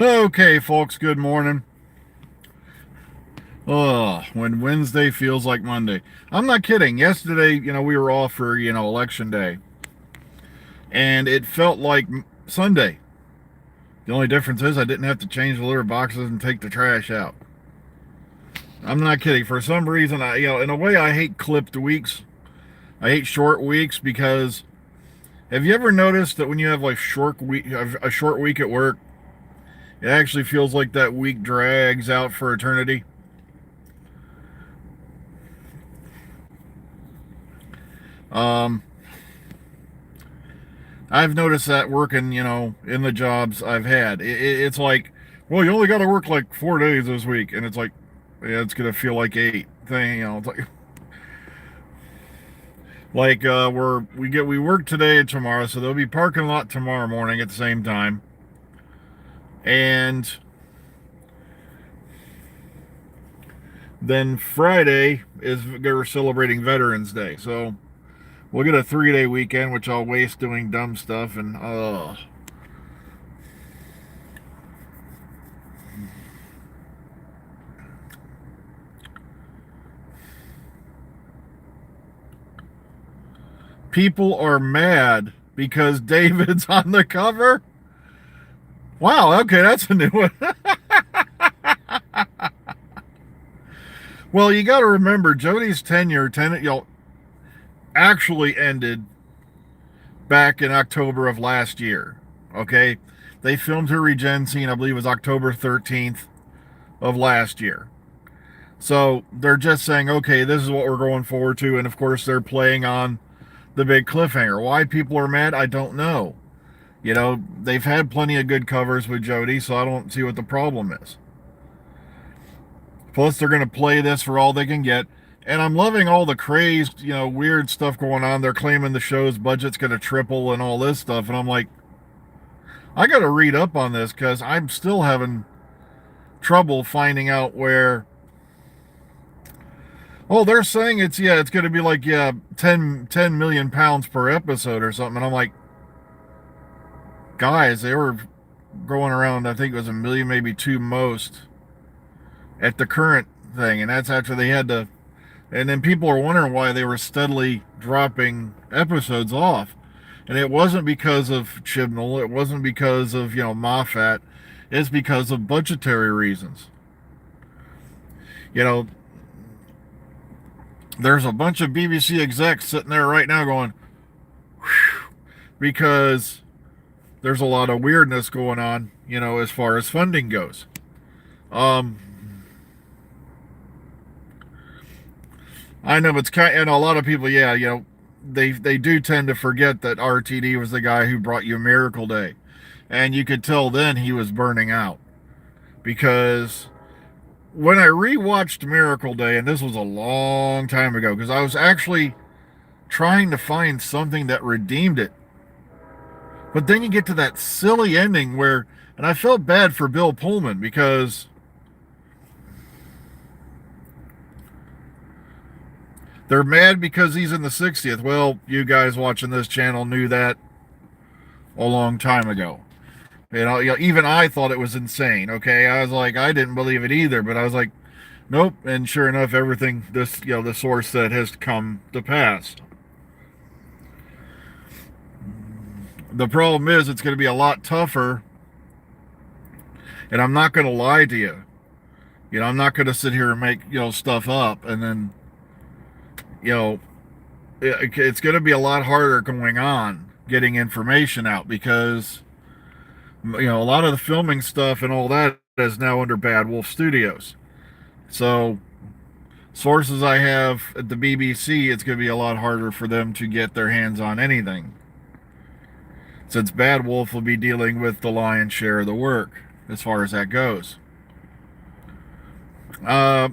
Okay, folks, good morning. Oh, when Wednesday feels like Monday. I'm not kidding. Yesterday, we were off for, election day, and it felt like Sunday. The only difference is I didn't have to change the litter boxes and take the trash out. I'm not kidding. For some reason, in a way, I hate clipped weeks. I hate short weeks because have you ever noticed that when you have like a short week at work, it actually feels like that week drags out for eternity? Um, I've noticed that working, in the jobs I've had. It's like, well, you only got to work like 4 days this week, and it's like, yeah, it's gonna feel like eight. It's like we work today and tomorrow, so there'll be parking lot tomorrow morning at the same time, and then Friday is we're celebrating Veterans Day, so we'll get a 3 day weekend, which I'll waste doing dumb stuff and people are mad because David's on the cover. Wow, okay, that's a new one. Well, you got to remember Jodi's actually ended back in October of last year. Okay, they filmed her regen scene. I believe it was October 13th of last year. So they're just saying, okay, this is what we're going forward to, and of course they're playing on the big cliffhanger. Why people are mad, I don't know. They've had plenty of good covers with Jodi, so I don't see what the problem is. Plus, they're going to play this for all they can get. And I'm loving all the crazed, weird stuff going on. They're claiming the show's budget's going to triple and all this stuff. And I'm like, I got to read up on this because I'm still having trouble finding out where. Oh, they're saying it's going to be like, 10 million pounds per episode or something. And I'm like, guys, they were going around, I think it was a million, maybe two most at the current thing. And that's after they had to. And then people are wondering why they were steadily dropping episodes off. And it wasn't because of Chibnall. It wasn't because of, Moffat. It's because of budgetary reasons. You know, there's a bunch of BBC execs sitting there right now going, whew, because there's a lot of weirdness going on, as far as funding goes. Um, I know it's kind, and a lot of people, yeah, they do tend to forget that RTD was the guy who brought you Miracle Day, and you could tell then he was burning out because when I rewatched Miracle Day, and this was a long time ago, because I was actually trying to find something that redeemed it, but then you get to that silly ending where, and I felt bad for Bill Pullman because they're mad because he's in the 60th. Well, you guys watching this channel knew that a long time ago. Even I thought it was insane. Okay, I was like, I didn't believe it either, but I was like, nope. And sure enough, everything the source said has come to pass. The problem is, it's going to be a lot tougher, and I'm not going to lie to you. I'm not going to sit here and make stuff up, and then it's going to be a lot harder going on getting information out because a lot of the filming stuff and all that is now under Bad Wolf Studios. So sources I have at the BBC, it's going to be a lot harder for them to get their hands on anything, since Bad Wolf will be dealing with the lion's share of the work as far as that goes. I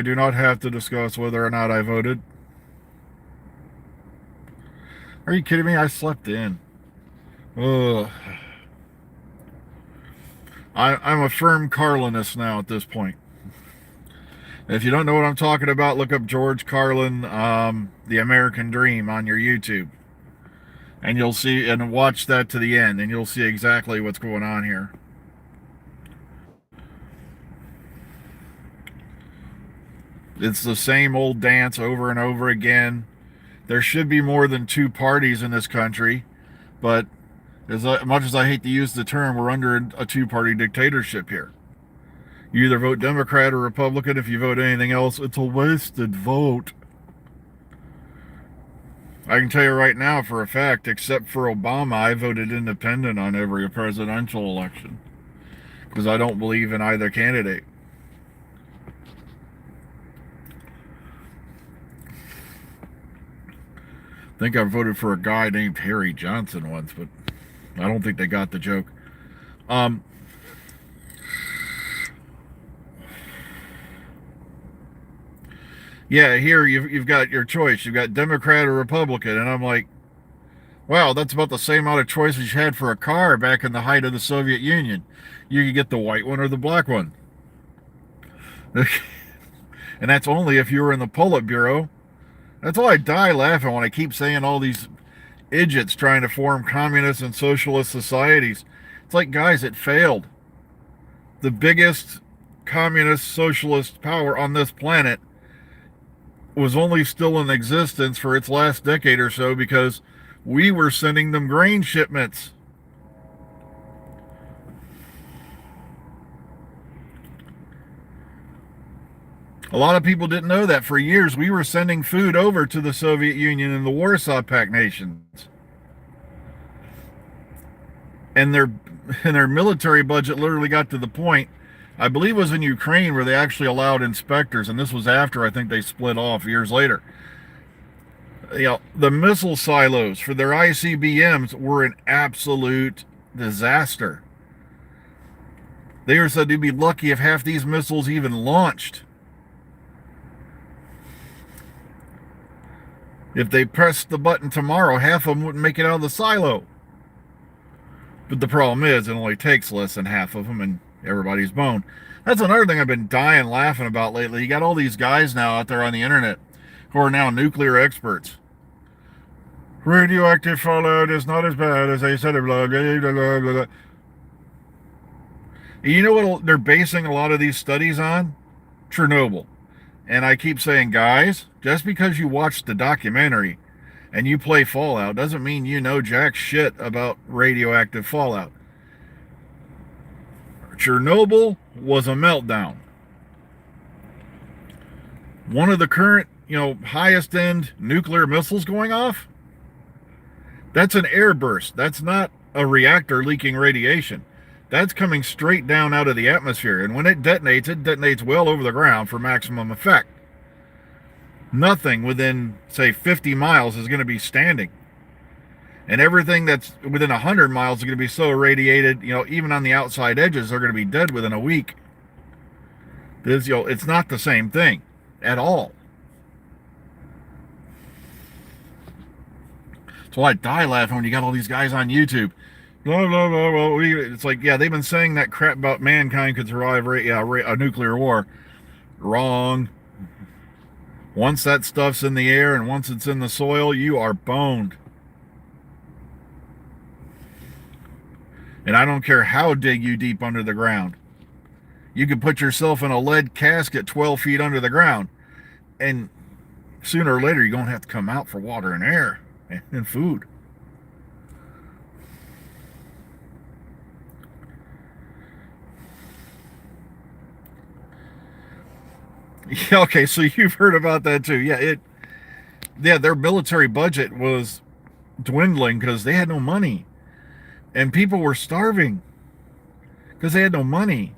do not have to discuss whether or not I voted. Are you kidding me? I slept in. Ugh. I'm a firm Carlinist now at this point. If you don't know what I'm talking about, look up George Carlin, The American Dream on your YouTube. And you'll see, and watch that to the end, and you'll see exactly what's going on here. It's the same old dance over and over again. There should be more than two parties in this country, but as much as I hate to use the term, we're under a two-party dictatorship here. You either vote Democrat or Republican. If you vote anything else, it's a wasted vote. I can tell you right now for a fact, except for Obama, I voted independent on every presidential election because I don't believe in either candidate. I think I voted for a guy named Harry Johnson once, but I don't think they got the joke. Yeah, here you've got your choice. You've got Democrat or Republican, and I'm like, wow, that's about the same amount of choices you had for a car back in the height of the Soviet Union. You could get the white one or the black one. And that's only if you were in the Politburo. That's why I die laughing when I keep saying all these idiots trying to form communist and socialist societies. It's like, guys, it failed. The biggest communist socialist power on this planet was only still in existence for its last decade or so because we were sending them grain shipments. A lot of people didn't know that. For years, we were sending food over to the Soviet Union and the Warsaw Pact nations. And their military budget literally got to the point, I believe it was in Ukraine, where they actually allowed inspectors, and this was after I think they split off years later. The missile silos for their ICBMs were an absolute disaster. They were said to be lucky if half these missiles even launched. If they pressed the button tomorrow, half of them wouldn't make it out of the silo. But the problem is, it only takes less than half of them, and everybody's boned. That's another thing I've been dying laughing about lately. You got all these guys now out there on the internet who are now nuclear experts. Radioactive fallout is not as bad as they said it. Blah, blah, blah, blah, blah. You know what they're basing a lot of these studies on? Chernobyl. And I keep saying, guys, just because you watched the documentary and you play Fallout doesn't mean you know jack shit about radioactive fallout. Chernobyl was a meltdown. One of the current, highest end nuclear missiles going off, that's an airburst. That's not a reactor leaking radiation. That's coming straight down out of the atmosphere. And when it detonates well over the ground for maximum effect. Nothing within, say, 50 miles is going to be standing. And everything that's within 100 miles is going to be so irradiated, even on the outside edges, they're going to be dead within a week. It's not the same thing at all. So I die laughing when you got all these guys on YouTube. Blah, blah, blah, blah. It's like, yeah, they've been saying that crap about mankind could survive a nuclear war. Wrong. Once that stuff's in the air and once it's in the soil, you are boned. And I don't care how dig you deep under the ground. You could put yourself in a lead casket 12 feet under the ground. And sooner or later, you're going to have to come out for water and air and food. Yeah, okay, so you've heard about that too. Yeah, their military budget was dwindling because they had no money. And people were starving because they had no money.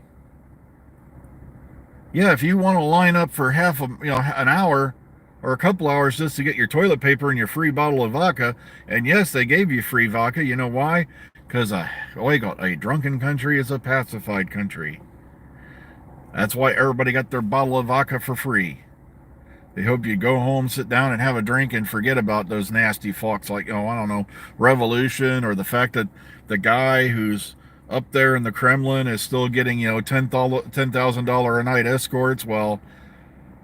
Yeah, if you want to line up for an hour or a couple hours just to get your toilet paper and your free bottle of vodka, and yes, they gave you free vodka. You know why? Because a drunken country is a pacified country. That's why everybody got their bottle of vodka for free. They hope you go home, sit down, and have a drink and forget about those nasty fucks like, I don't know, revolution, or the fact that the guy who's up there in the Kremlin is still getting, $10,000 a night escorts. Well,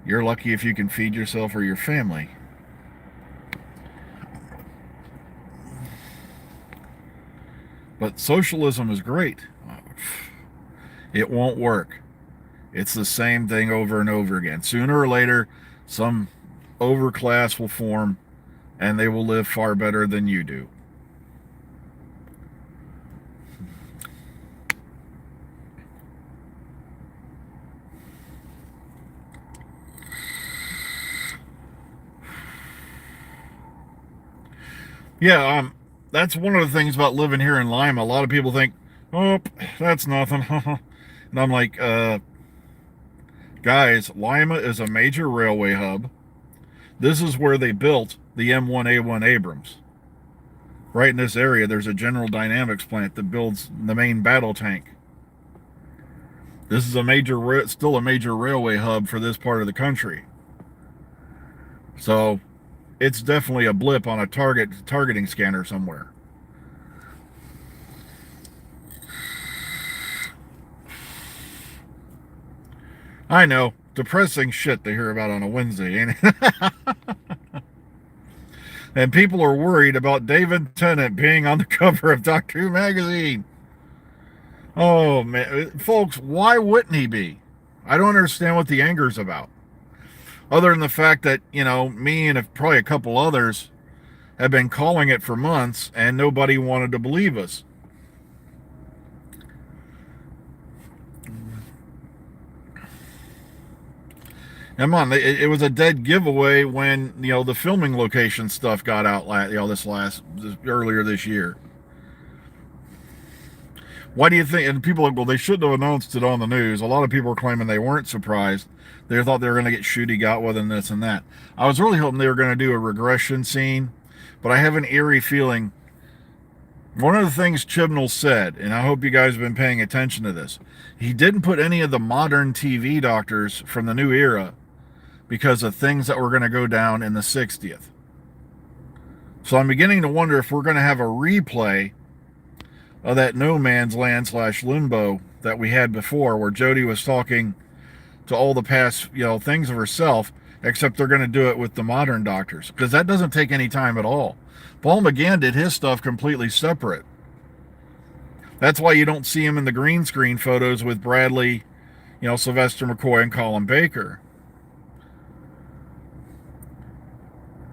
you're lucky if you can feed yourself or your family. But socialism is great. It won't work. It's the same thing over and over again. Sooner or later, some overclass will form and they will live far better than you do. Yeah, that's one of the things about living here in Lima. A lot of people think, oh, that's nothing. And I'm like, guys, Lima is a major railway hub. This is where they built the M1A1 Abrams. Right in this area, there's a General Dynamics plant that builds the main battle tank. This is still a major railway hub for this part of the country. So it's definitely a blip on a targeting scanner somewhere. I know, depressing shit to hear about on a Wednesday, ain't it? And people are worried about David Tennant being on the cover of Doctor Who magazine. Oh man, folks, why wouldn't he be? I don't understand what the anger's about. Other than the fact that, me and probably a couple others have been calling it for months and nobody wanted to believe us. Come on, it was a dead giveaway when, the filming location stuff got out earlier this year. Why do you think? And people are like, well, they shouldn't have announced it on the news. A lot of people are claiming they weren't surprised. They thought they were going to get shooty got with and this and that. I was really hoping they were going to do a regression scene, but I have an eerie feeling. One of the things Chibnall said, and I hope you guys have been paying attention to this, he didn't put any of the modern TV doctors from the new era because of things that were going to go down in the 60th. So I'm beginning to wonder if we're going to have a replay of that no man's land / limbo that we had before, where Jodie was talking to all the past, things of herself, except they're going to do it with the modern doctors, because that doesn't take any time at all. Paul McGann did his stuff completely separate. That's why you don't see him in the green screen photos with Bradley, Sylvester McCoy and Colin Baker.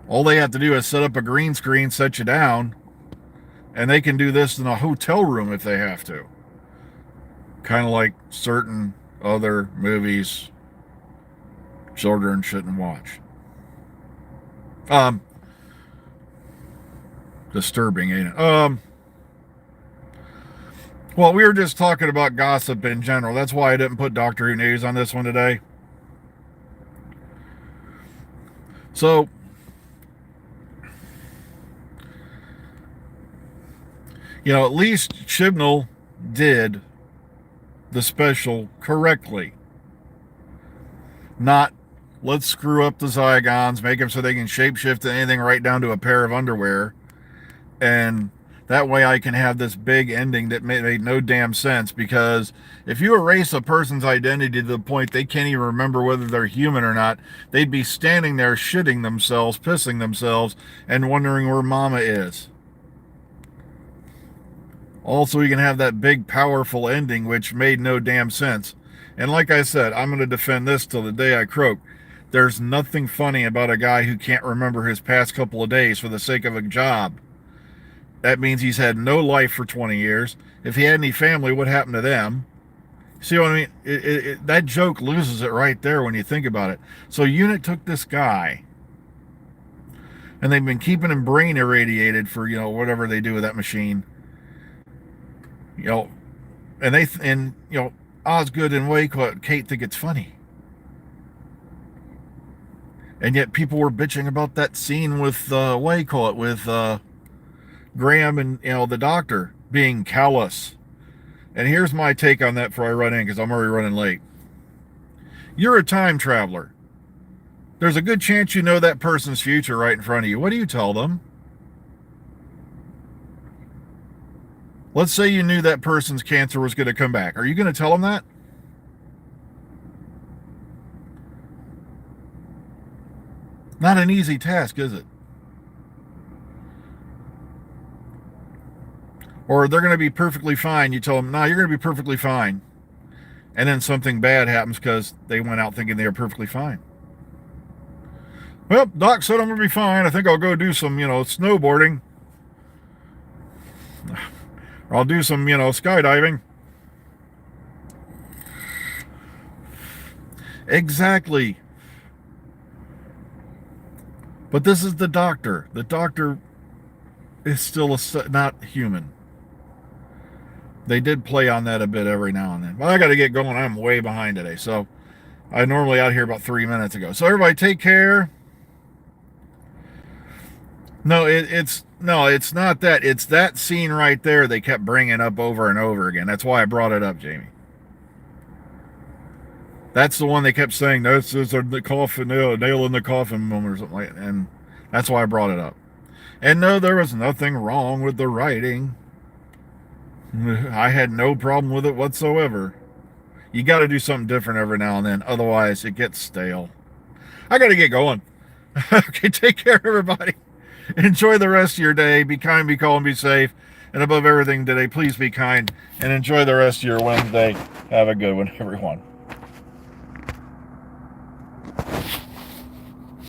All they have to do is set up a green screen, set you down, and they can do this in a hotel room if they have to. Kind of like certain other movies children shouldn't watch. Disturbing, ain't it? Well, we were just talking about gossip in general. That's why I didn't put Doctor Who News on this one today. So, at least Chibnall did the special correctly. Not, let's screw up the Zygons, make them so they can shapeshift to anything right down to a pair of underwear. And that way I can have this big ending that made no damn sense, because if you erase a person's identity to the point they can't even remember whether they're human or not, they'd be standing there shitting themselves, pissing themselves, and wondering where mama is. Also, you can have that big, powerful ending, which made no damn sense. And like I said, I'm going to defend this till the day I croak. There's nothing funny about a guy who can't remember his past couple of days for the sake of a job. That means he's had no life for 20 years. If he had any family, what happened to them? See what I mean? That joke loses it right there when you think about it. So UNIT took this guy, and they've been keeping him brain irradiated for, whatever they do with that machine. And Osgood and Waycoat, Kate think it's funny. And yet people were bitching about that scene with Waycoat, with Graham and, the doctor being callous. And here's my take on that before I run in, because I'm already running late. You're a time traveler. There's a good chance you know that person's future right in front of you. What do you tell them? Let's say you knew that person's cancer was going to come back. Are you going to tell them that? Not an easy task, is it? Or they're going to be perfectly fine. You tell them, no, you're going to be perfectly fine. and then something bad happens because they went out thinking they were perfectly fine. Well, doc said I'm going to be fine. I think I'll go do some, snowboarding. Or I'll do some, skydiving. Exactly. But this is the doctor. The doctor is still not human. They did play on that a bit every now and then. But I got to get going. I'm way behind today. So I normally out here about 3 minutes ago. So everybody take care. No, it's not that. It's that scene right there they kept bringing up over and over again. That's why I brought it up, Jamie. That's the one they kept saying, this is the coffin, nail in the coffin moment or something like that. And that's why I brought it up. And no, there was nothing wrong with the writing. I had no problem with it whatsoever. You got to do something different every now and then. Otherwise, it gets stale. I got to get going. Okay, take care, everybody. Enjoy the rest of your day. Be kind, be calm, be safe. And above everything today, please be kind and enjoy the rest of your Wednesday. Have a good one, everyone.